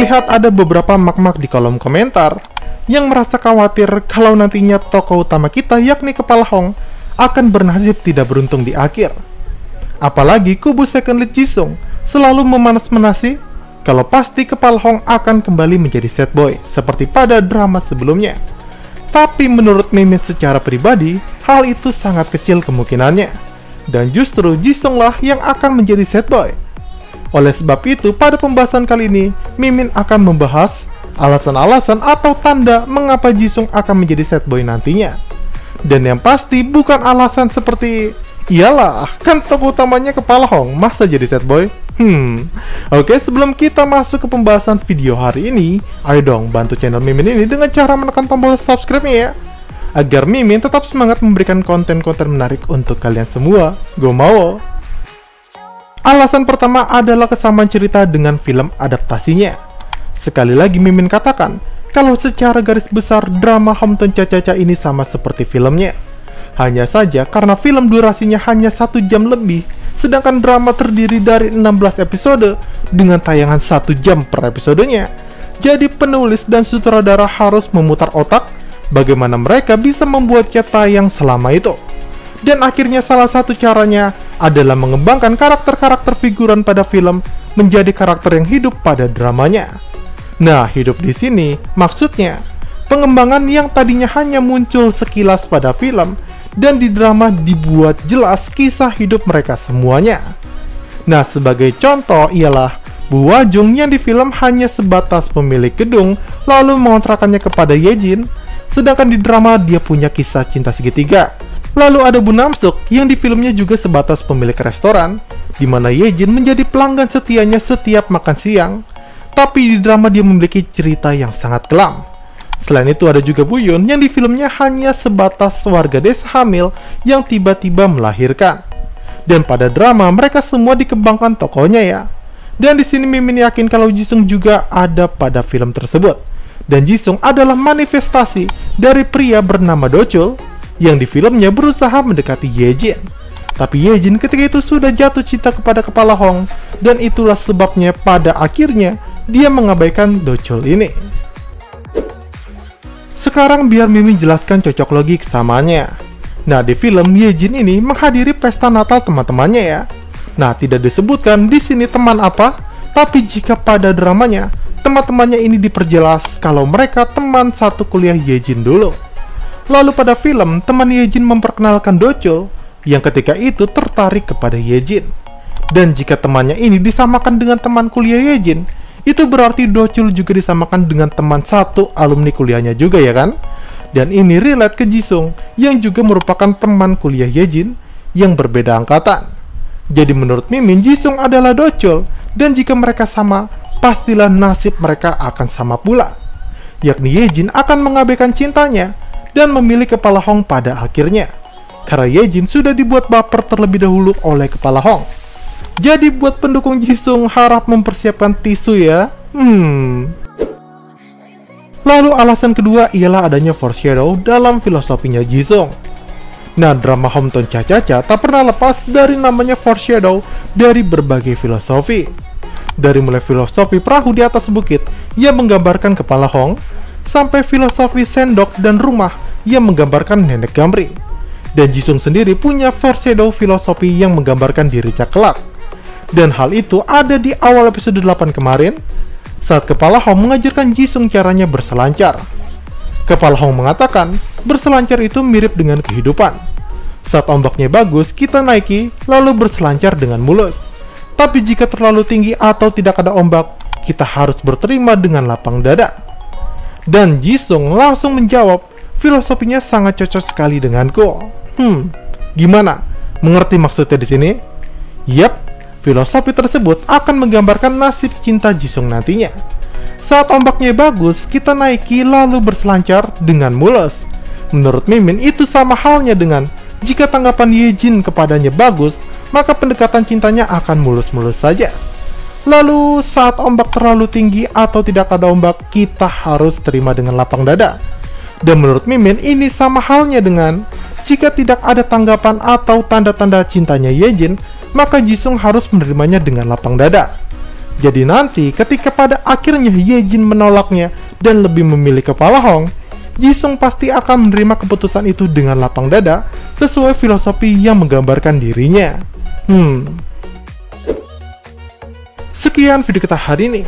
terlihat ada beberapa mak-mak di kolom komentar yang merasa khawatir kalau nantinya tokoh utama kita yakni Kepala Hong akan bernasib tidak beruntung di akhir. Apalagi kubu second lead Jisung selalu memanas-manasi kalau pasti Kepala Hong akan kembali menjadi sad boy seperti pada drama sebelumnya. Tapi menurut Mimin secara pribadi, hal itu sangat kecil kemungkinannya. Dan justru Jisung lah yang akan menjadi sad boy. Oleh sebab itu, pada pembahasan kali ini, Mimin akan membahas alasan-alasan atau tanda mengapa Jisung akan menjadi sad boy nantinya. Dan yang pasti bukan alasan seperti, iyalah, kan tokoh utamanya Kepala Hong, masa jadi sad boy? Oke, sebelum kita masuk ke pembahasan video hari ini, ayo dong bantu channel Mimin ini dengan cara menekan tombol subscribe-nya ya, agar Mimin tetap semangat memberikan konten-konten menarik untuk kalian semua. Go mau! Alasan pertama adalah kesamaan cerita dengan film adaptasinya. Sekali lagi Mimin katakan, kalau secara garis besar drama Hometown Cha-Cha-Cha ini sama seperti filmnya. Hanya saja karena film durasinya hanya 1 jam lebih, sedangkan drama terdiri dari 16 episode dengan tayangan 1 jam per episodenya. Jadi penulis dan sutradara harus memutar otak bagaimana mereka bisa membuatnya tayang selama itu. Dan akhirnya salah satu caranya adalah mengembangkan karakter-karakter figuran pada film menjadi karakter yang hidup pada dramanya. Nah, hidup di sini maksudnya pengembangan yang tadinya hanya muncul sekilas pada film dan di drama dibuat jelas kisah hidup mereka semuanya. Nah, sebagai contoh ialah Bu Wajung yang di film hanya sebatas pemilik gedung lalu mengontrakannya kepada Yejin, sedangkan di drama dia punya kisah cinta segitiga. Lalu ada Bu Namsuk yang di filmnya juga sebatas pemilik restoran, di mana Yejin menjadi pelanggan setianya setiap makan siang, tapi di drama dia memiliki cerita yang sangat kelam. Selain itu ada juga Bu Yun yang di filmnya hanya sebatas warga desa hamil yang tiba-tiba melahirkan. Dan pada drama mereka semua dikembangkan tokohnya ya. Dan di sini Mimin yakin kalau Jisung juga ada pada film tersebut. Dan Jisung adalah manifestasi dari pria bernama Dochul yang di filmnya berusaha mendekati Yejin. Tapi Yejin ketika itu sudah jatuh cinta kepada Kepala Hong, dan itulah sebabnya pada akhirnya dia mengabaikan Dochul ini. Sekarang biar Mimin jelaskan cocok logi kesamaannya. Nah, di film Yejin ini menghadiri pesta Natal teman-temannya ya. Nah, tidak disebutkan di sini teman apa, tapi jika pada dramanya teman-temannya ini diperjelas kalau mereka teman satu kuliah Yejin dulu. Lalu pada film, teman Yejin memperkenalkan Dochul yang ketika itu tertarik kepada Yejin. Dan jika temannya ini disamakan dengan teman kuliah Yejin, itu berarti Dochul juga disamakan dengan teman satu alumni kuliahnya juga ya kan? Dan ini relate ke Jisung yang juga merupakan teman kuliah Yejin yang berbeda angkatan. Jadi menurut Mimin, Jisung adalah Dochul, dan jika mereka sama, pastilah nasib mereka akan sama pula. Yakni Yejin akan mengabaikan cintanya dan memilih Kepala Hong pada akhirnya, karena Yejin sudah dibuat baper terlebih dahulu oleh Kepala Hong. Jadi buat pendukung Jisung harap mempersiapkan tisu ya. Lalu alasan kedua ialah adanya foreshadow dalam filosofinya Jisung. Nah, drama Hometown Cha-Cha-Cha tak pernah lepas dari namanya foreshadow dari berbagai filosofi. Dari mulai filosofi perahu di atas bukit yang menggambarkan Kepala Hong, sampai filosofi sendok dan rumah yang menggambarkan nenek Gamri. Dan Jisung sendiri punya foreshadow filosofi yang menggambarkan dirinya kelak. Dan hal itu ada di awal episode 8 kemarin, saat Kepala Hong mengajarkan Jisung caranya berselancar. Kepala Hong mengatakan, berselancar itu mirip dengan kehidupan. Saat ombaknya bagus, kita naiki, lalu berselancar dengan mulus. Tapi jika terlalu tinggi atau tidak ada ombak, kita harus berterima dengan lapang dada. Dan Jisung langsung menjawab, filosofinya sangat cocok sekali denganku. Gimana? Mengerti maksudnya di sini? Yap, filosofi tersebut akan menggambarkan nasib cinta Jisung nantinya. Saat ombaknya bagus, kita naiki lalu berselancar dengan mulus. Menurut Mimin, itu sama halnya dengan jika tanggapan Yejin kepadanya bagus, maka pendekatan cintanya akan mulus-mulus saja. Lalu saat ombak terlalu tinggi atau tidak ada ombak, kita harus terima dengan lapang dada. Dan menurut Mimin, ini sama halnya dengan jika tidak ada tanggapan atau tanda-tanda cintanya Yejin, maka Jisung harus menerimanya dengan lapang dada. Jadi nanti ketika pada akhirnya Yejin menolaknya dan lebih memilih Kepala Hong, Jisung pasti akan menerima keputusan itu dengan lapang dada sesuai filosofi yang menggambarkan dirinya. Sekian video kita hari ini.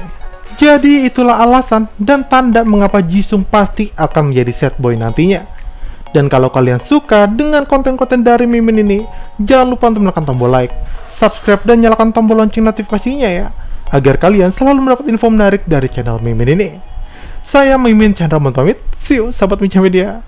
Jadi itulah alasan dan tanda mengapa Jisung pasti akan menjadi sad boy nantinya. Dan kalau kalian suka dengan konten-konten dari Mimin ini, jangan lupa untuk menekan tombol like, subscribe, dan nyalakan tombol lonceng notifikasinya ya, agar kalian selalu mendapat info menarik dari channel Mimin ini. Saya Mimin Chandra pamit, see you sahabat Minca Media.